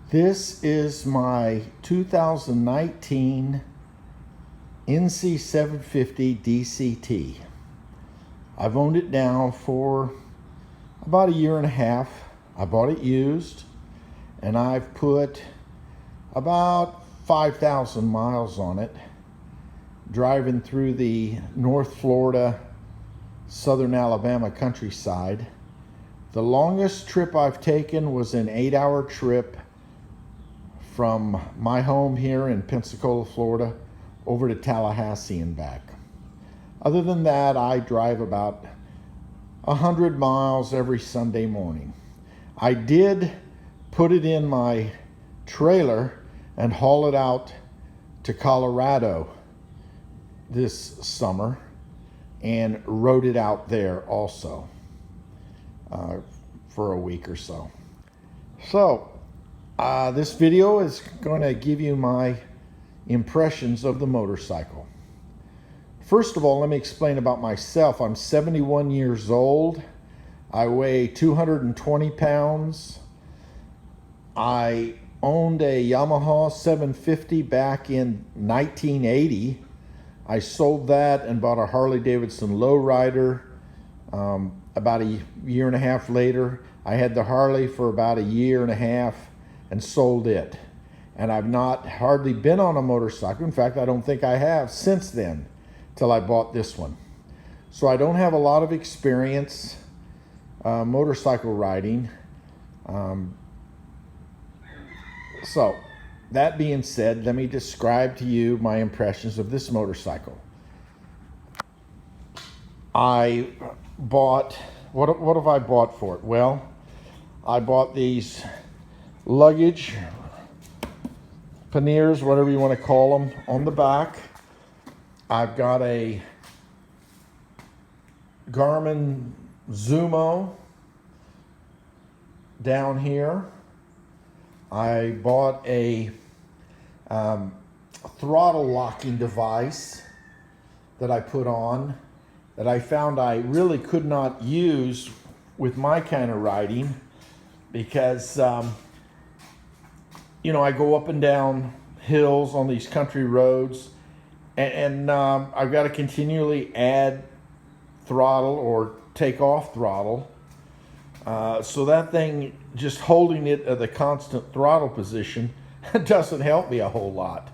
This is my 2019 NC750 DCT. I've owned it now for about a year and a half. I bought it used, and I've put about 5,000 miles on it, driving through the North Florida, Southern Alabama countryside. The longest trip I've taken was an 8-hour trip from my home here in Pensacola, Florida, over to Tallahassee and back. Other than that, I drive about 100 miles every Sunday morning. I did put it in my trailer and haul it out to Colorado this summer and rode it out there also for a week or so. This video is going to give you my impressions of the motorcycle. First of all, let me explain about myself. I'm 71 years old. I weigh 220 pounds. I owned a Yamaha 750 back in 1980. I sold that and bought a Harley-Davidson lowrider. About a year and a half later, I had the Harley for about a year and a half and sold it. And I've hardly been on a motorcycle. In fact, I don't think I have since then, till I bought this one. So I don't have a lot of experience motorcycle riding. So that being said, let me describe to you my impressions of this motorcycle. I bought, what have I bought for it? Well, I bought these luggage panniers, whatever you want to call them, on the back. I've got a Garmin Zumo down here. I bought a throttle locking device that I put on that I found I really could not use with my kind of riding because you know, I go up and down hills on these country roads, and I've got to continually add throttle or take off throttle. So that thing, just holding it at the constant throttle position, doesn't help me a whole lot.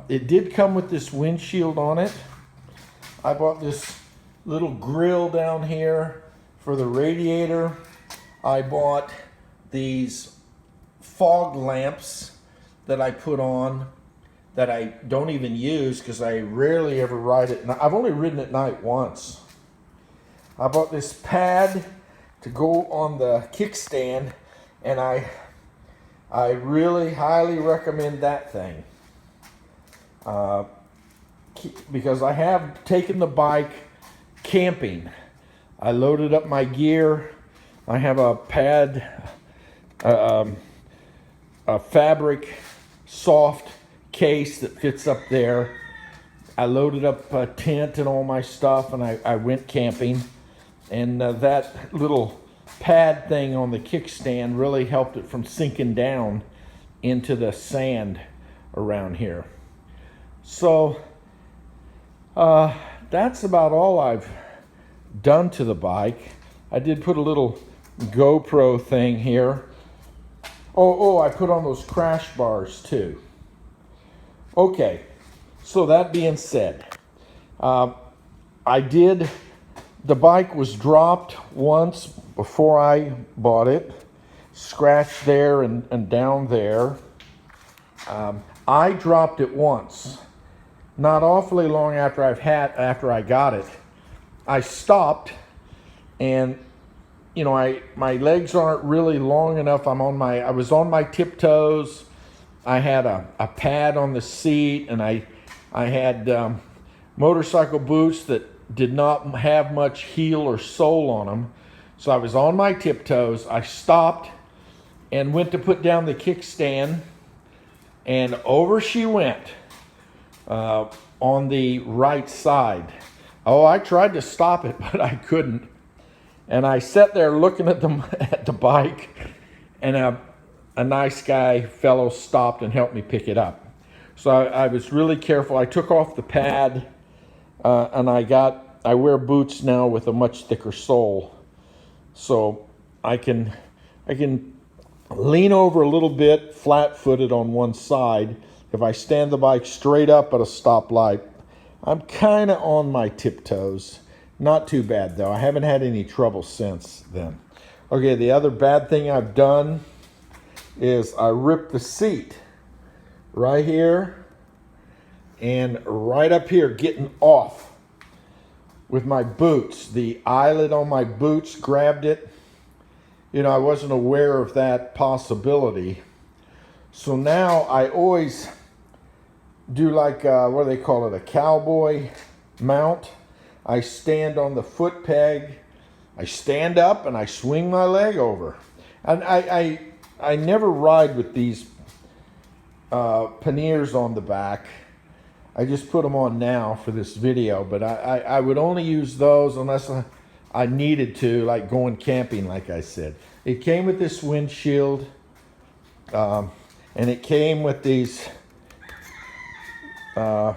It did come with this windshield on it. I bought this little grill down here for the radiator. I bought these fog lamps that I put on that I don't even use because I rarely ever ride it. I've only ridden at night once. I bought this pad to go on the kickstand, and I really highly recommend that thing because I have taken the bike camping. I loaded up my gear. I have a pad, a fabric soft case that fits up there. I loaded up a tent and all my stuff, and I went camping, and that little pad thing on the kickstand really helped it from sinking down into the sand around here. So that's about all I've done to the bike. I did put a little GoPro thing here. Oh, I put on those crash bars too. Okay, so that being said, the bike was dropped once before I bought it, scratched there and down there. I dropped it once, not awfully long after I got it. I stopped, and you know, my legs aren't really long enough. I was on my tiptoes. I had a pad on the seat, and I had motorcycle boots that did not have much heel or sole on them. So I was on my tiptoes. I stopped and went to put down the kickstand, and over she went on the right side. Oh, I tried to stop it, but I couldn't. And I sat there looking at the bike, and a nice guy fellow stopped and helped me pick it up. So I was really careful. I took off the pad, and I wear boots now with a much thicker sole, so I can lean over a little bit, flat-footed on one side. If I stand the bike straight up at a stoplight, I'm kind of on my tiptoes. Not too bad though. I haven't had any trouble since then. Okay, the other bad thing I've done is I ripped the seat right here and right up here, getting off with my boots. The eyelet on my boots grabbed it. You know, I wasn't aware of that possibility. So now I always do like, what do they call it, a cowboy mount. I stand on the foot peg, I stand up and I swing my leg over. And I never ride with these panniers on the back. I just put them on now for this video, but I would only use those unless I needed to, like going camping, like I said. It came with this windshield, and it came with these bark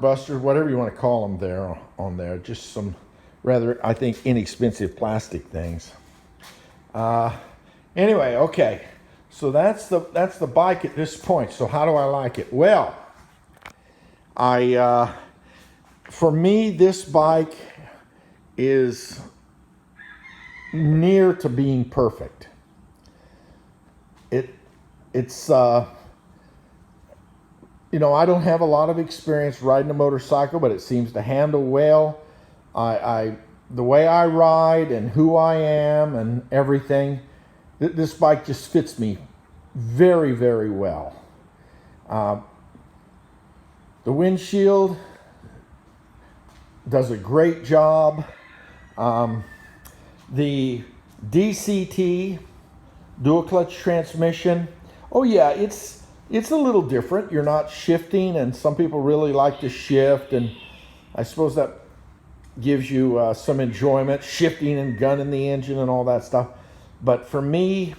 busters, whatever you want to call them there on there. Just some rather, I think, inexpensive plastic things. Anyway, okay. So that's the bike at this point. So how do I like it? Well, for me, this bike is near to being perfect. It's you know, I don't have a lot of experience riding a motorcycle, but it seems to handle well. The way I ride and who I am and everything, this bike just fits me very, very well. The windshield does a great job. The DCT, dual clutch transmission, oh yeah, it's a little different. You're not shifting, and some people really like to shift, and I suppose that gives you some enjoyment, shifting and gunning the engine and all that stuff. But for me,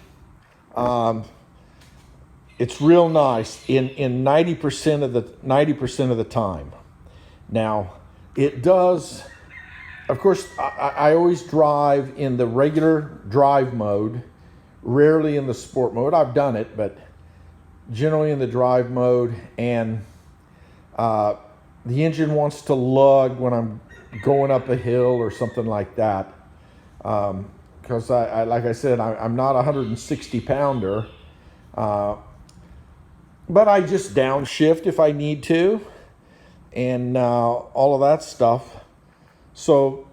it's real nice in 90% of the time. Now, it does, of course, I always drive in the regular drive mode, rarely in the sport mode. I've done it, but generally in the drive mode, and the engine wants to lug when I'm going up a hill or something like that, because I like I said, I'm not a 160 pounder, but I just downshift if I need to, and all of that stuff. So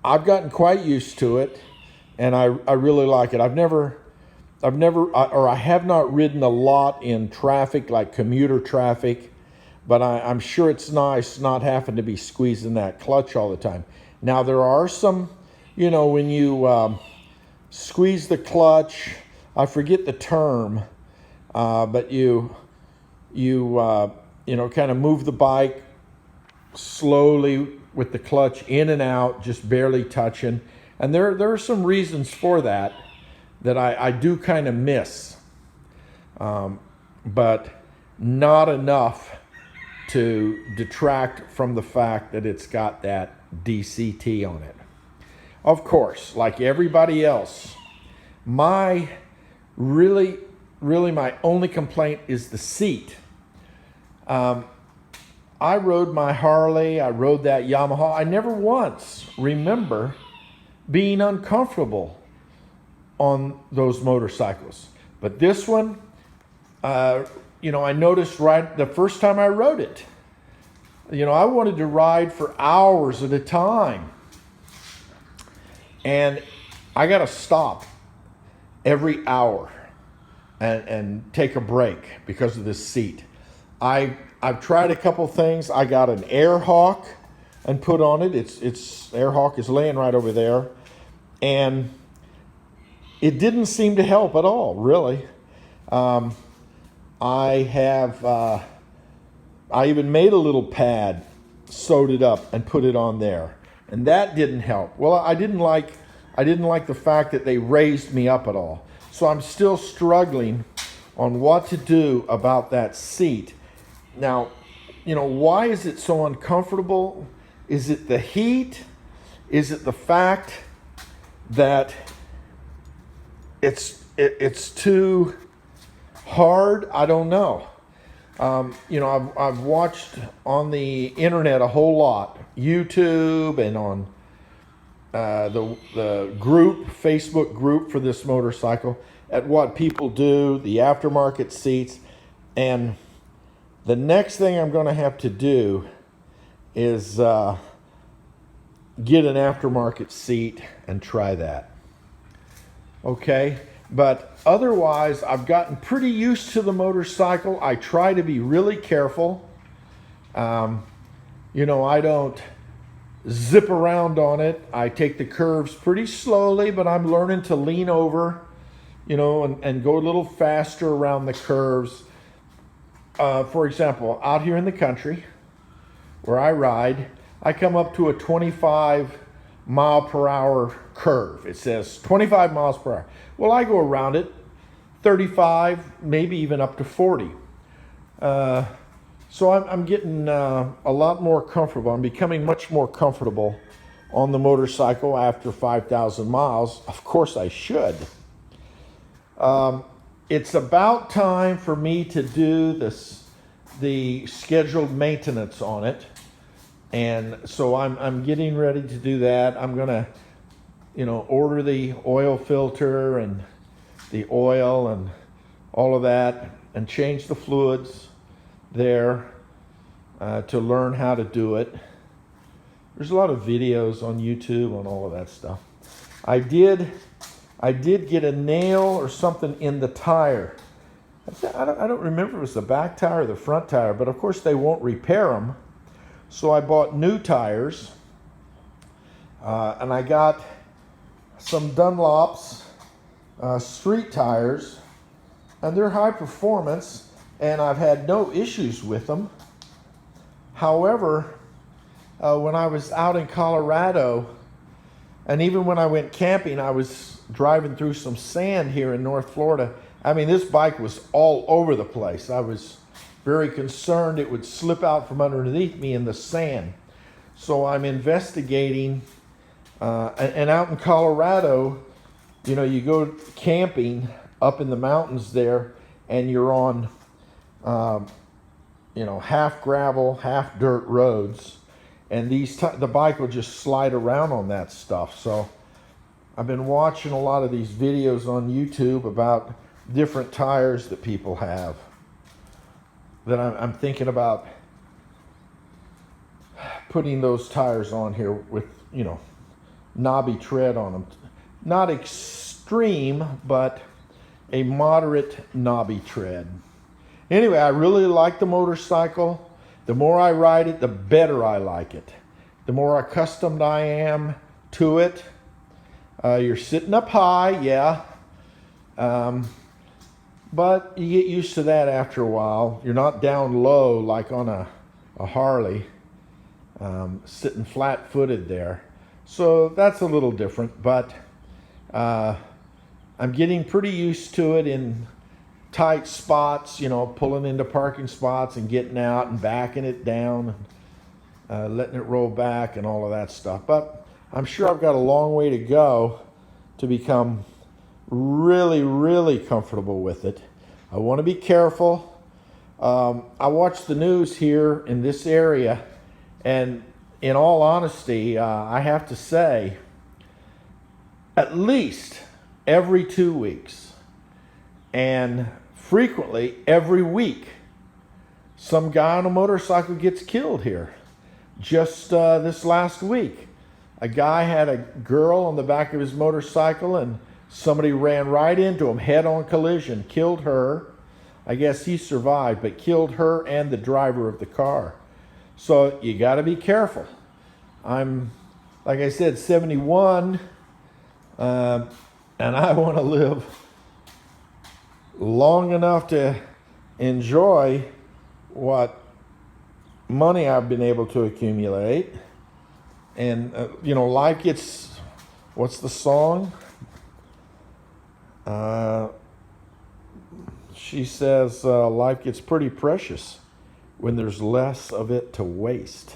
I've gotten quite used to it, and I really like it. I have not ridden a lot in traffic, like commuter traffic, but I'm sure it's nice not having to be squeezing that clutch all the time. Now, there are some, you know, when you squeeze the clutch, I forget the term, but you know, kind of move the bike slowly with the clutch in and out, just barely touching. And there are some reasons for that I do kind of miss, but not enough to detract from the fact that it's got that DCT on it. Of course, like everybody else, my really my only complaint is the seat. I rode my Harley, I rode that Yamaha. I never once remember being uncomfortable on those motorcycles. But this one, you know, I noticed right the first time I rode it, you know, I wanted to ride for hours at a time. And I got to stop every hour and take a break because of this seat. I've tried a couple things. I got an Air Hawk and put on it. It's Air Hawk is laying right over there. And it didn't seem to help at all, really. I even made a little pad, sewed it up, and put it on there, and that didn't help. Well, I I didn't like the fact that they raised me up at all. So I'm still struggling on what to do about that seat. Now, why is it so uncomfortable? Is it the heat? Is it the fact that it's too hard? I don't know. I've watched on the internet a whole lot, YouTube, and on the group, Facebook group for this motorcycle, at what people do, the aftermarket seats. And the next thing I'm going to have to do is get an aftermarket seat and try that. Okay, but otherwise I've gotten pretty used to the motorcycle. I try to be really careful. I don't zip around on it. I take the curves pretty slowly, but I'm learning to lean over, and go a little faster around the curves. For example, out here in the country where I ride, I come up to a 25 mile per hour curve. It says 25 miles per hour. Well, I go around it 35, maybe even up to 40. So I'm getting a lot more comfortable. I'm becoming much more comfortable on the motorcycle after 5,000 miles. Of course I should. It's about time for me to do the scheduled maintenance on it. And so I'm getting ready to do that. I'm gonna, order the oil filter and the oil and all of that, and change the fluids there to learn how to do it. There's a lot of videos on YouTube on all of that stuff. I did get a nail or something in the tire. I don't remember if it was the back tire or the front tire, but of course they won't repair them. So I bought new tires, and I got some Dunlops street tires, and they're high performance, and I've had no issues with them. However, when I was out in Colorado, and even when I went camping, I was driving through some sand here in North Florida. I mean, this bike was all over the place. I was very concerned it would slip out from underneath me in the sand. So I'm investigating, and out in Colorado, you go camping up in the mountains there, and you're on, half gravel, half dirt roads, and the bike will just slide around on that stuff. So I've been watching a lot of these videos on YouTube about different tires that people have, that I'm thinking about putting those tires on here with, knobby tread on them. Not extreme, but a moderate knobby tread. Anyway, I really like the motorcycle. The more I ride it, the better I like it. The more accustomed I am to it. You're sitting up high, yeah. But you get used to that after a while. You're not down low like on a Harley, sitting flat-footed there. So that's a little different, but I'm getting pretty used to it in tight spots, pulling into parking spots and getting out and backing it down, letting it roll back and all of that stuff. But I'm sure I've got a long way to go to become really, really comfortable with it. I want to be careful. I watch the news here in this area, and in all honesty, I have to say, at least every 2 weeks, and frequently every week, some guy on a motorcycle gets killed here. Just this last week, a guy had a girl on the back of his motorcycle, and somebody ran right into him, head-on collision, killed her. I guess he survived, but killed her and the driver of the car. So you got to be careful. I'm, like I said, 71, and I want to live long enough to enjoy what money I've been able to accumulate. And, life gets what's the song? She says life gets pretty precious when there's less of it to waste.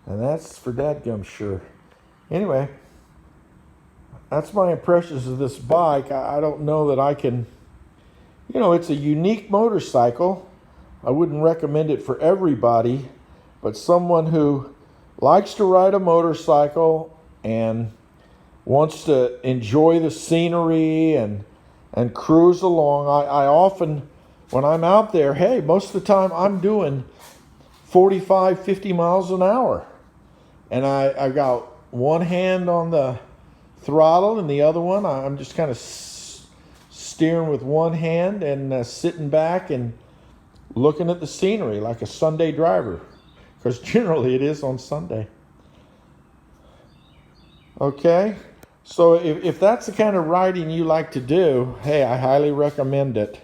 And that's for dadgum sure. Anyway, that's my impressions of this bike. I don't know that I can, it's a unique motorcycle. I wouldn't recommend it for everybody, but someone who likes to ride a motorcycle and wants to enjoy the scenery and cruise along. I often, when I'm out there, hey, most of the time I'm doing 45, 50 miles an hour. And I got one hand on the throttle and the other one, I'm just kind of steering with one hand and sitting back and looking at the scenery like a Sunday driver, because generally it is on Sunday. Okay, so if that's the kind of riding you like to do, hey, I highly recommend it.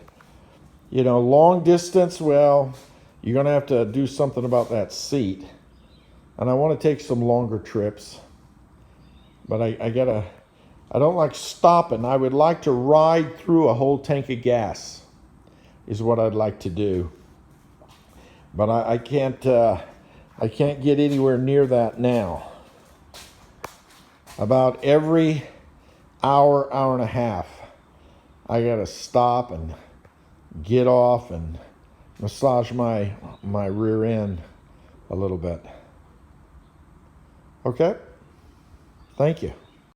Long distance, well, you're going to have to do something about that seat. And I want to take some longer trips. But I don't like stopping. I would like to ride through a whole tank of gas is what I'd like to do. But I can't get anywhere near that now. About every hour and a half, I gotta stop and get off and massage my rear end a little bit. Okay? Thank you.